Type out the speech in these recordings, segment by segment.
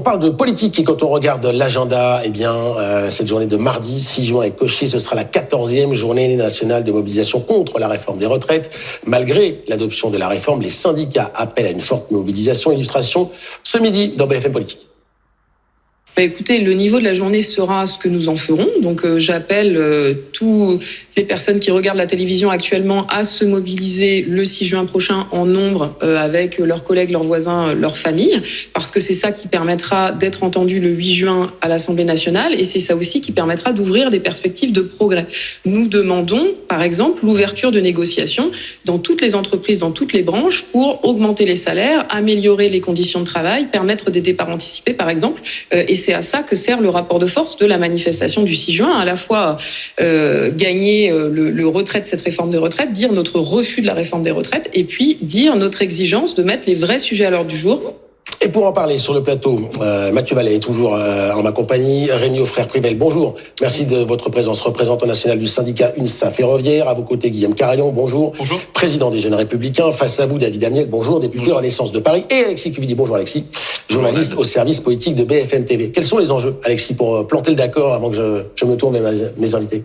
parle de politique et quand on regarde l'agenda, eh bien, cette journée de mardi 6 juin est cochée. Ce sera la 14e journée nationale de mobilisation contre la réforme des retraites. Malgré l'adoption de la réforme, les syndicats appellent à une forte mobilisation. Illustration ce midi dans BFM Politique. Écoutez, le niveau de la journée sera ce que nous en ferons. Donc j'appelle toutes les personnes qui regardent la télévision actuellement à se mobiliser le 6 juin prochain en nombre avec leurs collègues, leurs voisins, leurs familles, parce que c'est ça qui permettra d'être entendu le 8 juin à l'Assemblée nationale et c'est ça aussi qui permettra d'ouvrir des perspectives de progrès. Nous demandons, par exemple, l'ouverture de négociations dans toutes les entreprises, dans toutes les branches pour augmenter les salaires, améliorer les conditions de travail, permettre des départs anticipés, par exemple, et c'est à ça que sert le rapport de force de la manifestation du 6 juin, à la fois gagner le retrait de cette réforme de retraite, dire notre refus de la réforme des retraites, et puis dire notre exigence de mettre les vrais sujets à l'ordre du jour. Et pour en parler sur le plateau, Mathieu Vallet est toujours en ma compagnie, Rémi Aufrère-Privel, bonjour. Merci de votre présence, représentant national du syndicat UNSA Ferroviaire. À vos côtés, Guillaume Carayon, bonjour. Bonjour. Président des Jeunes Républicains. Face à vous, David Amiel, bonjour. Député Renaissance de Paris. Et Alexis Cuvillier, bonjour Alexis. Journaliste au service politique de BFM TV. Quels sont les enjeux, Alexis, pour planter le d'accord avant que je me tourne vers mes invités?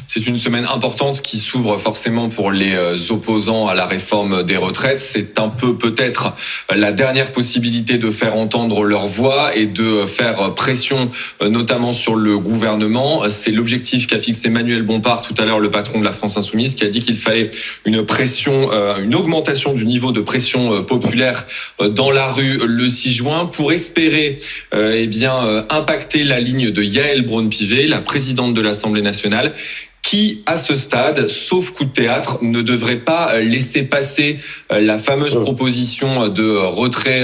C'est une semaine importante qui s'ouvre forcément pour les opposants à la réforme des retraites. C'est un peu peut-être la dernière possibilité de faire entendre leur voix et de faire pression notamment sur le gouvernement. C'est l'objectif qu'a fixé Manuel Bompard tout à l'heure, le patron de la France Insoumise, qui a dit qu'il fallait une pression, une augmentation du niveau de pression populaire dans la rue le 6 juin pour espérer impacter la ligne de Yaël Braun-Pivet, la présidente de l'Assemblée nationale, qui, à ce stade, sauf coup de théâtre, ne devrait pas laisser passer la fameuse proposition de retrait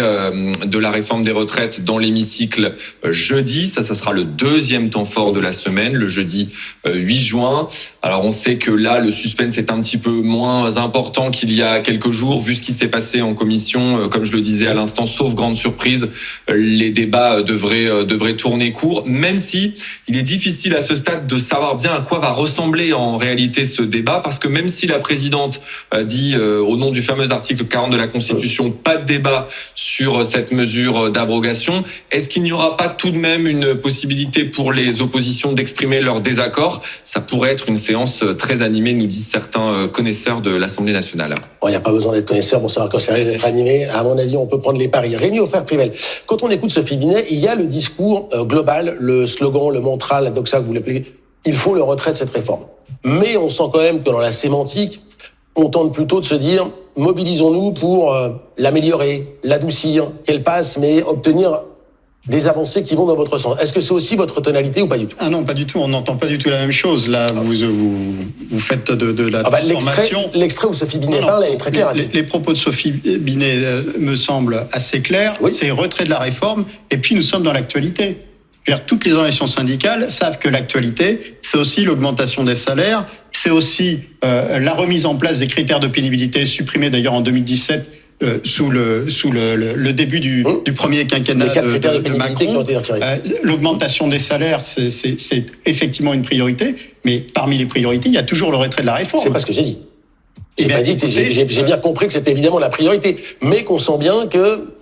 de la réforme des retraites dans l'hémicycle jeudi. Ça sera le deuxième temps fort de la semaine, le jeudi 8 juin. Alors on sait que là, le suspense est un petit peu moins important qu'il y a quelques jours, vu ce qui s'est passé en commission. Comme je le disais à l'instant, sauf grande surprise, les débats devraient tourner court, même si il est difficile à ce stade de savoir bien à quoi va ressembler en réalité ce débat, parce que même si la présidente dit au nom du fameux article 40 de la Constitution, pas de débat sur cette mesure d'abrogation, est-ce qu'il n'y aura pas tout de même une possibilité pour les oppositions d'exprimer leur désaccord? Ça pourrait être une séance très animée, nous disent certains connaisseurs de l'Assemblée nationale. Il n'y a pas besoin d'être connaisseur pour savoir quand ça risque d'être animé. À mon avis, on peut prendre les paris. Rémi Aufrère-Privel, quand on écoute Sophie Binet, il y a le discours global, le slogan, le mantra, la doxa que vous l'appelez, il faut le retrait de cette réforme. Mais on sent quand même que dans la sémantique, on tente plutôt de se dire, mobilisons-nous pour l'améliorer, l'adoucir, qu'elle passe, mais obtenir des avancées qui vont dans votre sens. Est-ce que c'est aussi votre tonalité ou pas du tout? Ah non, pas du tout. On n'entend pas du tout la même chose. Là, vous faites de la transformation. L'extrait où Sophie Binet parle, elle est très claire. Les propos de Sophie Binet me semblent assez clairs. Oui. C'est retrait de la réforme. Et puis, nous sommes dans l'actualité. Toutes les organisations syndicales savent que l'actualité, c'est aussi l'augmentation des salaires, c'est aussi la remise en place des critères de pénibilité, supprimés d'ailleurs en 2017 sous le début du premier quinquennat de Macron. L'augmentation des salaires, c'est effectivement une priorité, mais parmi les priorités, il y a toujours le retrait de la réforme. C'est pas ce que j'ai dit. J'ai bien compris que c'était évidemment la priorité, mais qu'on sent bien que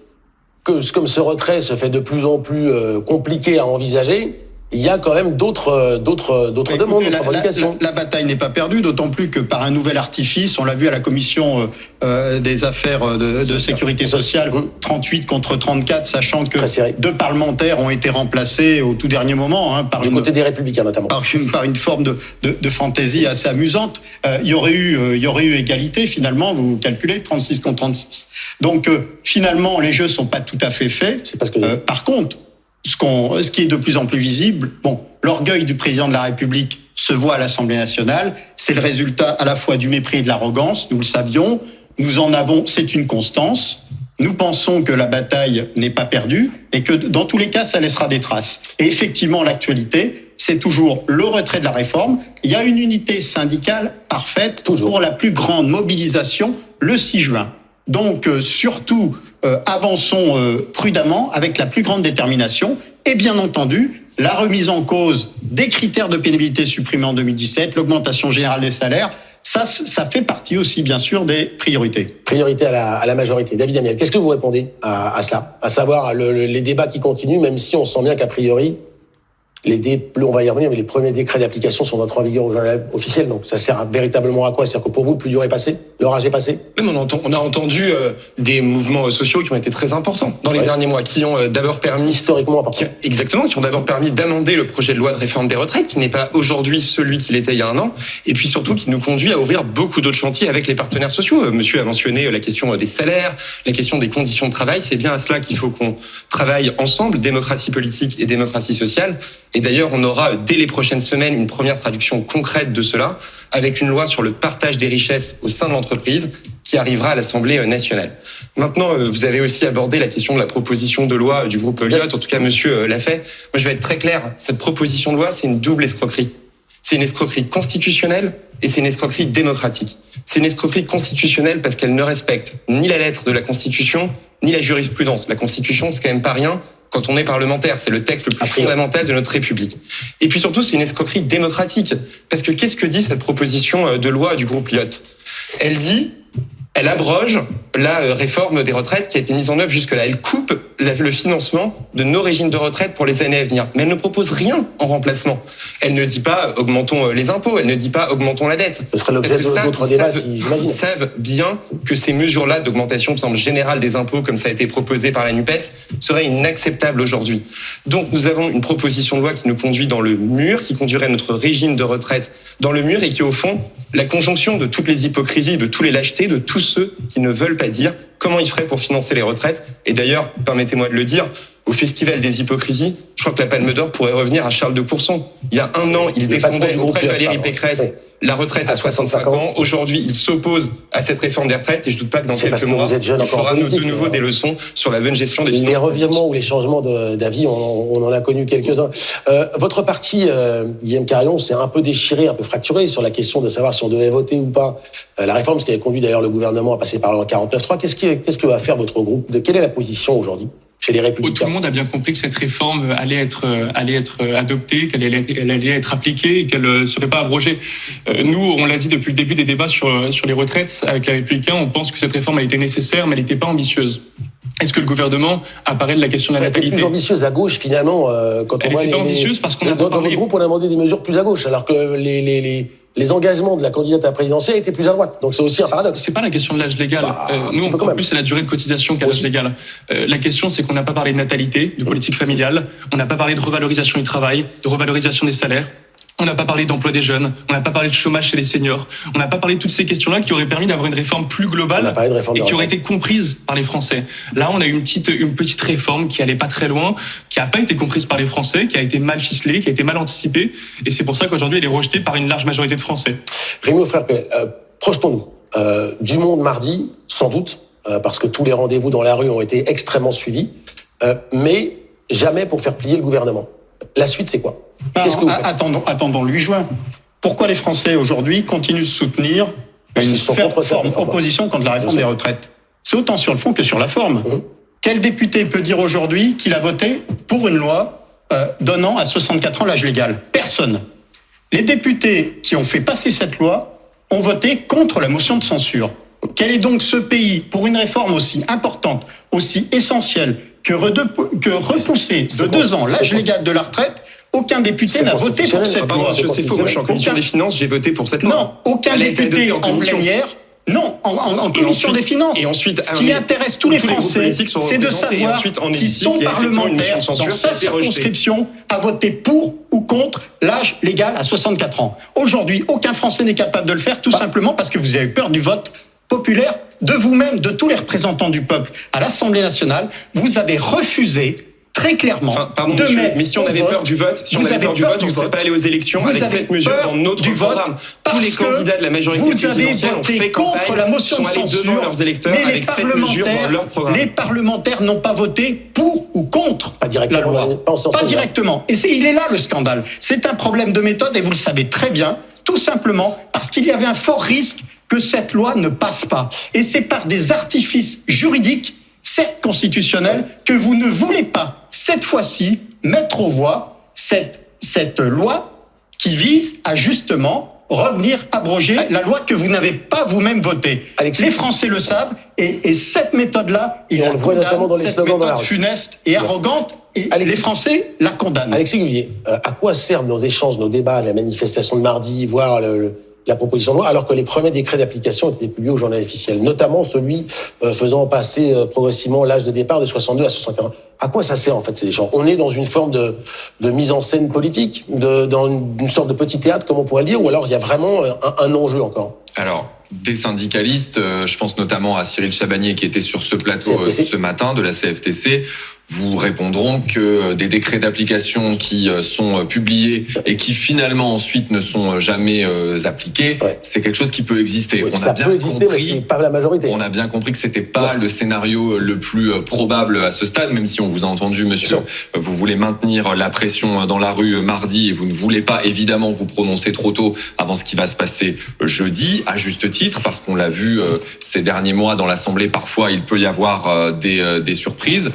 comme ce retrait se fait de plus en plus compliqué à envisager, il y a quand même d'autres demandes, d'autres revendications. La bataille n'est pas perdue, d'autant plus que par un nouvel artifice, on l'a vu à la commission des affaires de sécurité sociale, 38 contre 34, sachant que 2 parlementaires ont été remplacés au tout dernier moment, du côté des Républicains notamment, par une forme de fantaisie assez amusante. Il y aurait eu égalité finalement. Vous calculez 36 contre 36. Donc finalement, les jeux sont pas tout à fait faits. C'est pas ce que par contre, ce qui est de plus en plus visible, l'orgueil du président de la République se voit à l'Assemblée nationale. C'est le résultat à la fois du mépris et de l'arrogance. Nous le savions. Nous en avons. C'est une constance. Nous pensons que la bataille n'est pas perdue et que dans tous les cas, ça laissera des traces. Et effectivement, l'actualité, c'est toujours le retrait de la réforme. Il y a une unité syndicale parfaite pour la plus grande mobilisation le 6 juin. Donc, surtout, avançons prudemment avec la plus grande détermination et bien entendu, la remise en cause des critères de pénibilité supprimés en 2017, l'augmentation générale des salaires, Ça fait partie aussi, bien sûr, des priorités. Priorité à la majorité. David Amiel, qu'est-ce que vous répondez à cela? À savoir les débats qui continuent, même si on sent bien qu'a priori, on va y revenir, mais les premiers décrets d'application sont entrés en vigueur au journal officiel, donc ça sert véritablement à quoi? C'est-à-dire que pour vous, le plus dur est passé? L'orage est passé? Même on a entendu des mouvements sociaux qui ont été très importants dans les derniers mois, qui ont d'abord permis... Historiquement important. Qui ont d'abord permis d'amender le projet de loi de réforme des retraites, qui n'est pas aujourd'hui celui qu'il était il y a un an, et puis surtout qui nous conduit à ouvrir beaucoup d'autres chantiers avec les partenaires sociaux. Monsieur a mentionné la question des salaires, la question des conditions de travail, c'est bien à cela qu'il faut qu'on travaille ensemble, démocratie politique et démocratie sociale. Et d'ailleurs, on aura dès les prochaines semaines une première traduction concrète de cela, avec une loi sur le partage des richesses au sein de l'entreprise qui arrivera à l'Assemblée nationale. Maintenant, vous avez aussi abordé la question de la proposition de loi du groupe Lyot, en tout cas monsieur l'a fait. Moi, je vais être très clair, cette proposition de loi, c'est une double escroquerie. C'est une escroquerie constitutionnelle et c'est une escroquerie démocratique. C'est une escroquerie constitutionnelle parce qu'elle ne respecte ni la lettre de la Constitution, ni la jurisprudence. La Constitution, c'est quand même pas rien. Quand on est parlementaire, c'est le texte le plus fondamental de notre République. Et puis surtout, c'est une escroquerie démocratique. Parce que qu'est-ce que dit cette proposition de loi du groupe Lyot? Elle abroge la réforme des retraites qui a été mise en œuvre jusque-là. Elle coupe le financement de nos régimes de retraite pour les années à venir. Mais elle ne propose rien en remplacement. Elle ne dit pas augmentons les impôts, elle ne dit pas augmentons la dette. Ce serait l'objet d'autres débats, j'imagine. Ils savent bien que ces mesures-là d'augmentation, par exemple, générale des impôts, comme ça a été proposé par la NUPES, seraient inacceptables aujourd'hui. Donc nous avons une proposition de loi qui nous conduit dans le mur, qui conduirait notre régime de retraite dans le mur et qui, au fond, la conjonction de toutes les hypocrisies, de tous les lâchetés, de tous ceux qui ne veulent pas dire comment ils feraient pour financer les retraites. Et d'ailleurs, permettez-moi de le dire, au Festival des hypocrisies, je crois que la Palme d'Or pourrait revenir à Charles de Courson. Il y a un an, il défendait auprès de Valérie Pécresse la retraite à 65 ans. Aujourd'hui, il s'oppose à cette réforme des retraites et je doute pas que dans quelques mois, il fera de nouveau des leçons sur la bonne gestion des finances. Les revirements ou les changements d'avis, on en a connu quelques-uns. Votre parti, Guillaume Carion, s'est un peu déchiré, un peu fracturé sur la question de savoir si on devait voter ou pas la réforme, ce qui avait conduit d'ailleurs le gouvernement à passer par le 49.3. Qu'est-ce que va faire votre groupe? Quelle est la position aujourd'hui chez les Républicains? Tout le monde a bien compris que cette réforme allait être adoptée, qu'elle allait être appliquée et qu'elle ne serait pas abrogée. Nous, on l'a dit depuis le début des débats sur les retraites avec les Républicains, on pense que cette réforme elle était nécessaire, mais elle n'était pas ambitieuse. Est-ce que le gouvernement a parlé de la question de la natalité? Elle était plus ambitieuse à gauche, finalement, quand on voit elle était pas ambitieuse parce qu'on a dans votre groupe, on a demandé des mesures plus à gauche, alors que les engagements de la candidate à la présidentielle étaient plus à droite. Donc c'est aussi un paradoxe. C'est pas la question de l'âge légal. Nous, on parle plus c'est la durée de cotisation qu'à l'âge légal. La question, c'est qu'on n'a pas parlé de natalité, de politique familiale. On n'a pas parlé de revalorisation du travail, de revalorisation des salaires. On n'a pas parlé d'emploi des jeunes, on n'a pas parlé de chômage chez les seniors, on n'a pas parlé de toutes ces questions-là qui auraient permis d'avoir une réforme plus globale et qui aurait été comprise par les Français. Là, on a eu une petite réforme qui allait pas très loin, qui a pas été comprise par les Français, qui a été mal ficelée, qui a été mal anticipée, et c'est pour ça qu'aujourd'hui elle est rejetée par une large majorité de Français. Rémi Offray-Pellet, projetons-nous. Du monde mardi, sans doute, parce que tous les rendez-vous dans la rue ont été extrêmement suivis, mais jamais pour faire plier le gouvernement. La suite, c'est quoi? Qu'est-ce que vous faites? Attendons le 8 juin. Pourquoi les Français aujourd'hui continuent de soutenir une forme opposition contre la réforme des retraites? C'est autant sur le fond que sur la forme. Quel député peut dire aujourd'hui qu'il a voté pour une loi donnant à 64 ans l'âge légal? Personne. Les députés qui ont fait passer cette loi ont voté contre la motion de censure. Quel est donc ce pays pour une réforme aussi importante, aussi essentielle que repousser de 2 ans l'âge légal de la retraite? Aucun député n'a voté pour cette loi. C'est faux. Moi, je suis en commission des finances, j'ai voté pour cette loi. Non, aucun député en plénière. Non, en commission des finances. Et ensuite, ce qui intéresse tous les Français, c'est de savoir si son parlementaire, dans sa circonscription, a voté pour ou contre l'âge légal à 64 ans. Aujourd'hui, aucun Français n'est capable de le faire, tout simplement parce que vous avez peur du vote populaire de vous-même, de tous les représentants du peuple à l'Assemblée nationale. Vous avez refusé très clairement de mettre. Mais si on avait peur du vote, on ne serait pas allé aux élections avec cette mesure dans notre programme. Tous les candidats de la majorité présidentielle ont fait contre la motion de censure devant leurs électeurs avec cette mesure dans leur programme. Les parlementaires n'ont pas voté pour ou contre la loi. Pas directement. Et il est là le scandale. C'est un problème de méthode et vous le savez très bien, tout simplement parce qu'il y avait un fort risque que cette loi ne passe pas. Et c'est par des artifices juridiques, certes constitutionnels, que vous ne voulez pas, cette fois-ci, mettre aux voix cette loi qui vise à justement revenir abroger la loi que vous n'avez pas vous-même votée. Alexis. Les Français le savent, et cette méthode-là, Et on le voit notamment dans les cette slogans dans la méthode rue. funeste et arrogante, et Alexis. les Français la condamnent. Alexis Guillier, à quoi servent nos échanges, nos débats, la manifestation de mardi, voire la proposition de loi, alors que les premiers décrets d'application étaient publiés au journal officiel, notamment celui faisant passer progressivement l'âge de départ de 62 à 61. À quoi ça sert en fait ces échanges? On est dans une forme de mise en scène politique, dans une sorte de petit théâtre, comme on pourrait le dire, ou alors il y a vraiment un enjeu encore? Alors, des syndicalistes, je pense notamment à Cyril Chabagnier qui était sur ce plateau ce matin de la CFTC, vous répondront que des décrets d'application qui sont publiés et qui finalement ensuite ne sont jamais appliqués, c'est quelque chose qui peut exister. Oui, on ça a bien peut exister, compris, mais c'est pas la majorité. On a bien compris que c'était pas le scénario le plus probable à ce stade, même si on vous a entendu, monsieur, vous voulez maintenir la pression dans la rue mardi et vous ne voulez pas évidemment vous prononcer trop tôt avant ce qui va se passer jeudi, à juste titre, parce qu'on l'a vu ces derniers mois dans l'Assemblée, parfois il peut y avoir des surprises.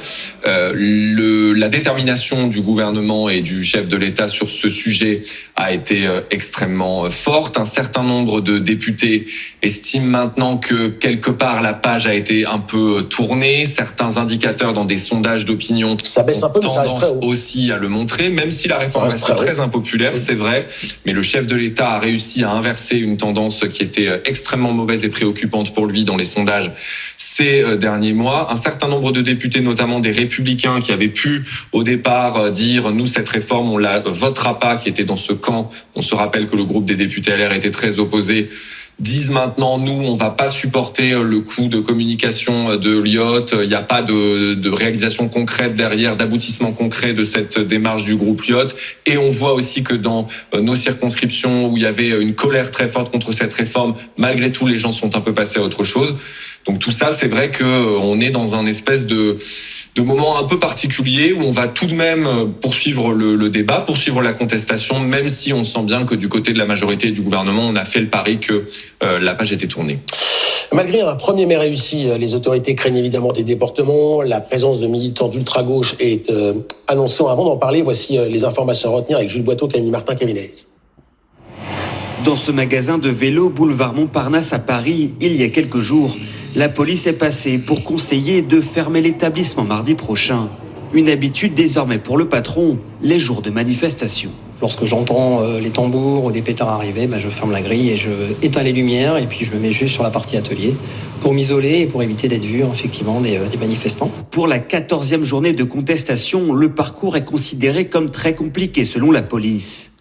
La détermination du gouvernement et du chef de l'État sur ce sujet a été extrêmement forte. Un certain nombre de députés estiment maintenant que quelque part la page a été un peu tournée. Certains indicateurs dans des sondages d'opinion ça baisse un peu, mais ça reste très haut. aussi à le montrer, même si la réforme reste très impopulaire, c'est vrai. Mais le chef de l'État a réussi à inverser une tendance qui était extrêmement mauvaise et préoccupante pour lui dans les sondages ces derniers mois. Un certain nombre de députés, notamment des Républicains, qui avaient pu au départ dire nous cette réforme on la votera pas, qui était dans ce camp. On se rappelle que le groupe des députés LR était très opposé, disent maintenant nous on va pas supporter le coût de communication de Liot, il n'y a pas de réalisation concrète derrière, d'aboutissement concret de cette démarche du groupe Liot, et on voit aussi que dans nos circonscriptions où il y avait une colère très forte contre cette réforme, malgré tout les gens sont un peu passés à autre chose. Donc tout ça, c'est vrai que on est dans un espèce de moment un peu particulier où on va tout de même poursuivre le débat, poursuivre la contestation, même si on sent bien que du côté de la majorité et du gouvernement, on a fait le pari que la page était tournée. Malgré un premier mai réussi, les autorités craignent évidemment des déportements. La présence de militants d'ultra-gauche est annoncée. Avant d'en parler, voici les informations à retenir avec Jules Boiteau, Camille Martin, Camille. Dans ce magasin de vélo boulevard Montparnasse à Paris, il y a quelques jours, la police est passée pour conseiller de fermer l'établissement mardi prochain. Une habitude désormais pour le patron, les jours de manifestation. Lorsque j'entends les tambours ou des pétards arriver, je ferme la grille et je éteins les lumières et puis je me mets juste sur la partie atelier pour m'isoler et pour éviter d'être vu effectivement des manifestants. Pour la 14e journée de contestation, le parcours est considéré comme très compliqué selon la police.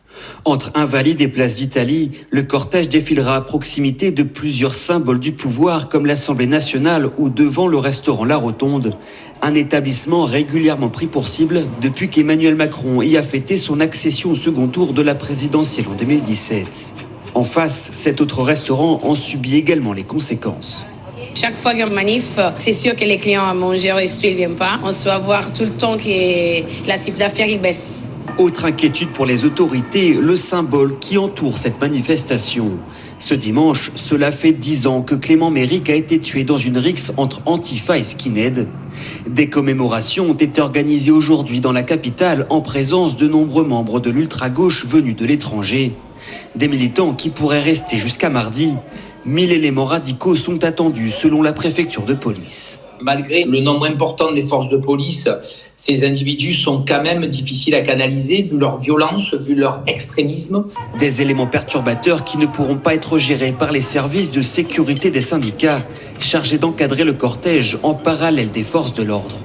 Entre Invalides et Place d'Italie, le cortège défilera à proximité de plusieurs symboles du pouvoir comme l'Assemblée nationale ou devant le restaurant La Rotonde, un établissement régulièrement pris pour cible depuis qu'Emmanuel Macron y a fêté son accession au second tour de la présidentielle en 2017. En face, cet autre restaurant en subit également les conséquences. Chaque fois qu'il y a une manif, c'est sûr que les clients à manger au resto ne viennent pas. On se voit voir tout le temps que la chiffre d'affaires il baisse. Autre inquiétude pour les autorités, le symbole qui entoure cette manifestation. Ce dimanche, cela fait 10 ans que Clément Méric a été tué dans une rixe entre Antifa et Skinhead. Des commémorations ont été organisées aujourd'hui dans la capitale en présence de nombreux membres de l'ultra-gauche venus de l'étranger. Des militants qui pourraient rester jusqu'à mardi. 1000 éléments radicaux sont attendus selon la préfecture de police. Malgré le nombre important des forces de police, ces individus sont quand même difficiles à canaliser vu leur violence, vu leur extrémisme. Des éléments perturbateurs qui ne pourront pas être gérés par les services de sécurité des syndicats, chargés d'encadrer le cortège en parallèle des forces de l'ordre.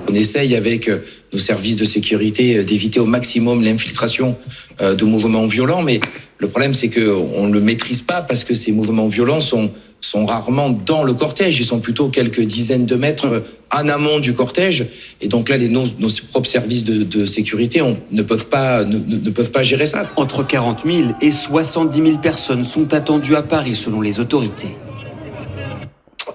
On essaye avec nos services de sécurité d'éviter au maximum l'infiltration de mouvements violents, mais le problème c'est qu'on ne le maîtrise pas parce que ces mouvements violents sont rarement dans le cortège, ils sont plutôt quelques dizaines de mètres en amont du cortège, et donc là nos propres services de sécurité ne peuvent pas gérer ça. Entre 40 000 et 70 000 personnes sont attendues à Paris selon les autorités.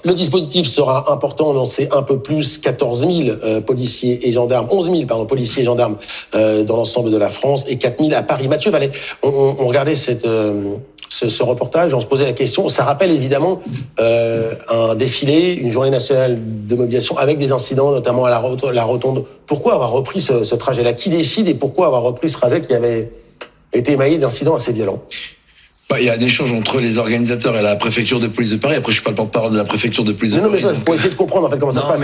Le dispositif sera important, on en sait un peu plus, 14 000 policiers et gendarmes, 11 000 policiers et gendarmes dans l'ensemble de la France et 4 000 à Paris. Mathieu Vallet, on regardait ce reportage, on se posait la question, ça rappelle évidemment un défilé, une journée nationale de mobilisation avec des incidents, notamment à la Rotonde. Pourquoi avoir repris ce trajet-là? Qui décide et pourquoi avoir repris ce trajet qui avait été émaillé d'incidents assez violents? Il y a un échange entre les organisateurs et la préfecture de police de Paris. Après, je suis pas le porte-parole de la préfecture de police de Paris. Non, mais ça, pour essayer de comprendre en fait comment ça se passe.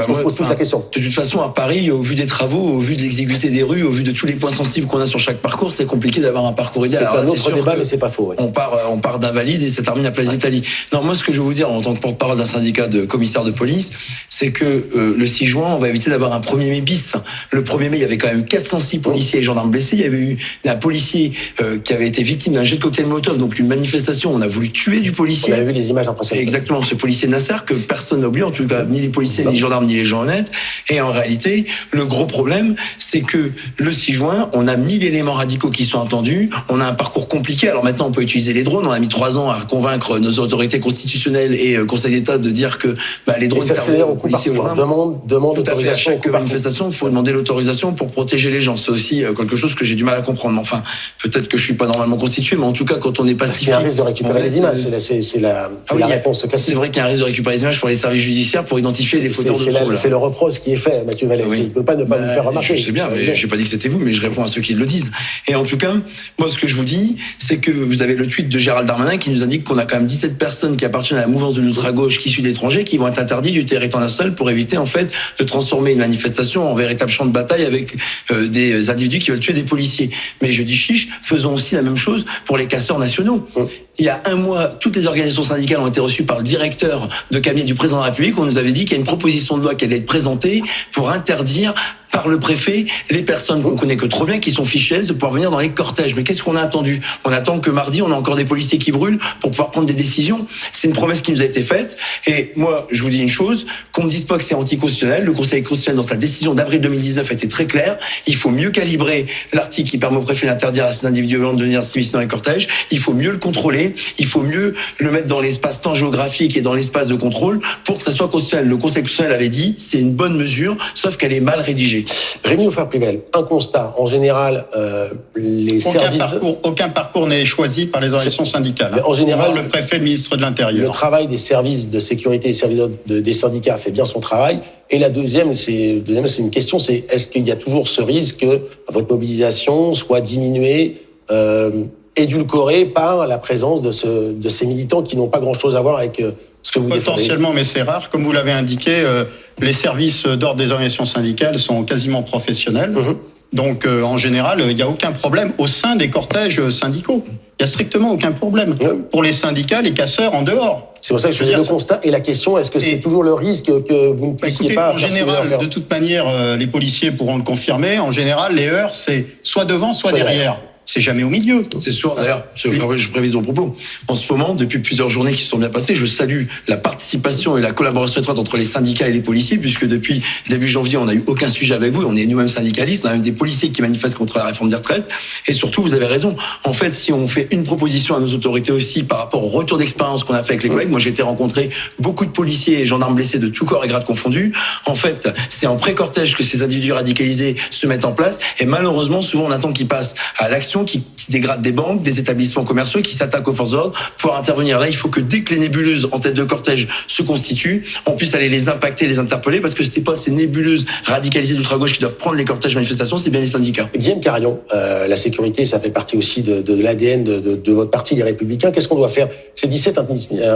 On se pose tous la question. De toute façon, à Paris, au vu des travaux, au vu de l'exiguïté des rues, au vu de tous les points sensibles qu'on a sur chaque parcours, c'est compliqué d'avoir un parcours idéal. C'est un autre débat, mais c'est pas faux. Ouais. On part d'Invalide et ça termine à Place d'Italie. Non, moi, ce que je veux vous dire en tant que porte-parole d'un syndicat de commissaires de police, c'est que le 6 juin, on va éviter d'avoir un 1er mai bis. Le 1er mai, il y avait quand même 406 policiers et gendarmes blessés. Il y avait eu un policier qui avait été victime d'un jet de cocktail Molotov, donc une manifestation. On a voulu tuer du policier. On avait vu les images impressionnantes. Exactement, ce policier Nasser que personne n'a oublié, en tout cas ni les policiers, ni les gendarmes, ni les gens honnêtes. Et en réalité, le gros problème, c'est que le 6 juin, on a 1000 éléments radicaux qui sont attendus. On a un parcours compliqué. Alors maintenant, on peut utiliser les drones. On a mis 3 ans à convaincre nos autorités constitutionnelles et Conseil d'État de dire que les drones servent aux policiers et aux gendarmes. Demande tout à fait. À chaque manifestation, il faut demander l'autorisation pour protéger les gens. C'est aussi quelque chose que j'ai du mal à comprendre. Enfin, peut-être que je suis pas normalement constitué, mais en tout cas, quand on est pacifique, de récupérer les images, c'est la réponse classique. C'est vrai qu'il y a un risque de récupérer les images pour les services judiciaires pour identifier les fauteurs de troubles. C'est le reproche qui est fait, Mathieu Vallet. Il ne peut pas ne pas vous faire remarquer. Je sais bien, mais j'ai pas dit que c'était vous, mais je réponds à ceux qui le disent. Et en tout cas, moi, ce que je vous dis, c'est que vous avez le tweet de Gérald Darmanin qui nous indique qu'on a quand même 17 personnes qui appartiennent à la mouvance de l'ultra-gauche qui suit d'étrangers qui vont être interdits du territoire national pour éviter, en fait, de transformer une manifestation en véritable champ de bataille avec des individus qui veulent tuer des policiers. Mais je dis chiche, faisons aussi la même chose pour les casseurs nationaux. Il y a un mois, toutes les organisations syndicales ont été reçues par le directeur de cabinet du président de la République. On nous avait dit qu'il y a une proposition de loi qui allait être présentée pour interdire par le préfet les personnes qu'on connaît que trop bien, qui sont fichées, de pouvoir venir dans les cortèges. Mais qu'est-ce qu'on a attendu? On attend que mardi, on a encore des policiers qui brûlent pour pouvoir prendre des décisions. C'est une promesse qui nous a été faite. Et moi, je vous dis une chose, qu'on me dise pas que c'est anticonstitutionnel. Le Conseil constitutionnel, dans sa décision d'avril 2019, était très clair. Il faut mieux calibrer l'article qui permet au préfet d'interdire à ces individus violents de venir s'immiscer dans les cortèges. Il faut mieux le contrôler. Il faut mieux le mettre dans l'espace-temps géographique et dans l'espace de contrôle pour que ça soit constitutionnel. Le Conseil constitutionnel avait dit, c'est une bonne mesure, sauf qu'elle est mal rédigée. Rémi Offert-Privel, un constat. En général, aucun parcours n'est choisi par les organisations syndicales. Mais en général, le préfet, le ministre de l'Intérieur. Le travail des services de sécurité, des services des syndicats fait bien son travail. Et la deuxième, c'est une question, c'est est-ce qu'il y a toujours ce risque que votre mobilisation soit diminuée, édulcorée par la présence de ces militants qui n'ont pas grand-chose à voir avec ce que vous défendez? Potentiellement, mais c'est rare. Comme vous l'avez indiqué, les services d'ordre des organisations syndicales sont quasiment professionnels. Donc, en général, il n'y a aucun problème au sein des cortèges syndicaux. Il n'y a strictement aucun problème. Pour les syndicats, les casseurs en dehors. C'est pour ça que je fais le constat et la question, est-ce que c'est toujours le risque que vous ne puissiez pas... En général, de toute manière, les policiers pourront le confirmer. En général, les heurts, c'est soit devant, soit derrière. C'est jamais au milieu. C'est sûr, d'ailleurs, je prévise mon propos. En ce moment, depuis plusieurs journées qui se sont bien passées, je salue la participation et la collaboration étroite entre les syndicats et les policiers, puisque depuis début janvier, on n'a eu aucun sujet avec vous. On est nous-mêmes syndicalistes, on a même des policiers qui manifestent contre la réforme des retraites. Et surtout, vous avez raison. En fait, si on fait une proposition à nos autorités aussi par rapport au retour d'expérience qu'on a fait avec les collègues, moi j'ai été rencontrer beaucoup de policiers et gendarmes blessés de tout corps et grade confondus. En fait, c'est en pré-cortège que ces individus radicalisés se mettent en place. Et malheureusement, souvent, on attend qu'ils passent à l'action, qui dégradent des banques, des établissements commerciaux, qui s'attaquent aux forces de l'ordre pour intervenir. Là, il faut que dès que les nébuleuses en tête de cortège se constituent, on puisse aller les impacter, les interpeller, parce que c'est pas ces nébuleuses radicalisées d'ultra-gauche qui doivent prendre les cortèges manifestations, c'est bien les syndicats. Guillaume Carion, la sécurité, ça fait partie aussi de l'ADN de votre parti, les Républicains. Qu'est-ce qu'on doit faire? Ces 17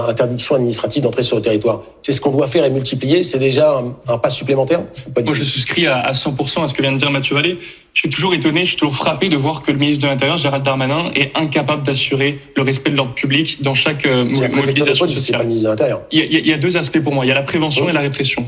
interdictions administratives d'entrée sur le territoire, c'est ce qu'on doit faire et multiplier? C'est déjà un pas supplémentaire? Moi, je souscris à 100% à ce que vient de dire Mathieu Vallet. Je suis toujours étonné, je suis toujours frappé de voir que le ministre de l'Intérieur, Gérald Darmanin, est incapable d'assurer le respect de l'ordre public dans chaque mobilisation sociale. Il y a deux aspects pour moi. Il y a la prévention et la répression.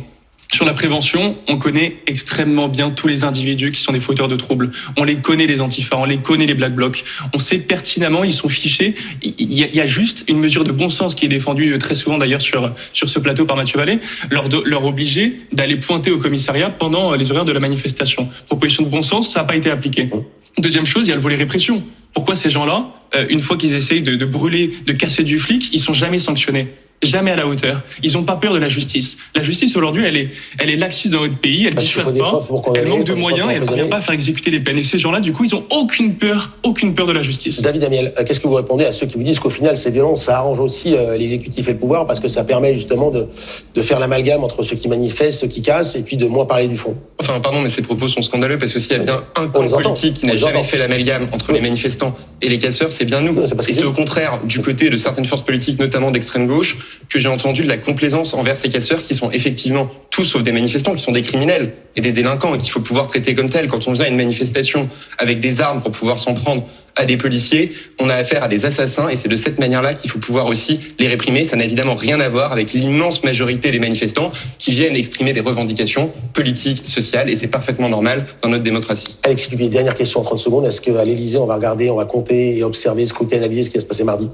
Sur la prévention, on connaît extrêmement bien tous les individus qui sont des fauteurs de troubles. On les connaît, les antifas, on les connaît, les black blocs. On sait pertinemment, ils sont fichés. Il y a juste une mesure de bon sens qui est défendue très souvent d'ailleurs sur ce plateau par Mathieu Vallet, leur obliger d'aller pointer au commissariat pendant les horaires de la manifestation. Proposition de bon sens, ça n'a pas été appliqué. Deuxième chose, il y a le volet répression. Pourquoi ces gens-là, une fois qu'ils essayent de brûler, de casser du flic, ils sont jamais sanctionnés? jamais à la hauteur. Ils n'ont pas peur de la justice. La justice aujourd'hui, elle est laxiste dans notre pays, elle dissuade pas, elle manque de moyens et elle ne parvient pas à faire exécuter les peines. Et ces gens-là, du coup, ils ont aucune peur de la justice. David Amiel, qu'est-ce que vous répondez à ceux qui vous disent qu'au final, ces violences, ça arrange aussi l'exécutif et le pouvoir parce que ça permet justement de faire l'amalgame entre ceux qui manifestent, ceux qui cassent et puis de moins parler du fond? Enfin, pardon, mais ces propos sont scandaleux parce que s'il y a bien un camp politique qui n'a jamais fait l'amalgame entre les manifestants et les casseurs, c'est bien nous. Et c'est au contraire du côté de certaines forces politiques, notamment d'extrême gauche, que j'ai entendu de la complaisance envers ces casseurs qui sont effectivement tous sauf des manifestants, qui sont des criminels et des délinquants et qu'il faut pouvoir traiter comme tels. Quand on vient à une manifestation avec des armes pour pouvoir s'en prendre à des policiers, on a affaire à des assassins et c'est de cette manière-là qu'il faut pouvoir aussi les réprimer. Ça n'a évidemment rien à voir avec l'immense majorité des manifestants qui viennent exprimer des revendications politiques, sociales et c'est parfaitement normal dans notre démocratie. Alexis Cuvier, dernière question en 30 secondes. Est-ce qu'à l'Élysée, on va regarder, on va compter et observer, scruter, analyser ce qui va se passer mardi?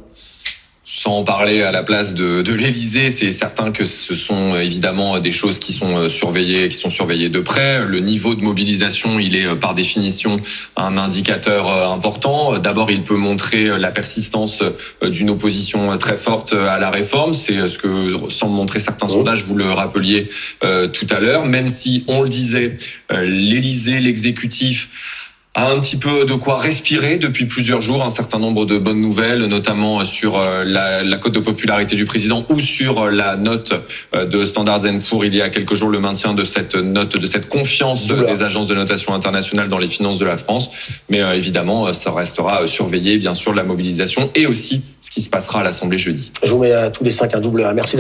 Sans parler à la place de l'Élysée, c'est certain que ce sont évidemment des choses qui sont surveillées de près. Le niveau de mobilisation, il est par définition un indicateur important. D'abord, il peut montrer la persistance d'une opposition très forte à la réforme. C'est ce que semblent montrer certains sondages, vous le rappeliez tout à l'heure. Même si, on le disait, l'Élysée, l'exécutif a un petit peu de quoi respirer depuis plusieurs jours, un certain nombre de bonnes nouvelles, notamment sur la cote de popularité du président ou sur la note de Standard & Poor's il y a quelques jours, le maintien de cette note, de cette confiance des agences de notation internationale dans les finances de la France. Mais évidemment, ça restera surveillé, bien sûr, la mobilisation et aussi ce qui se passera à l'Assemblée jeudi. Je vous mets à tous les 5 un double A. Merci.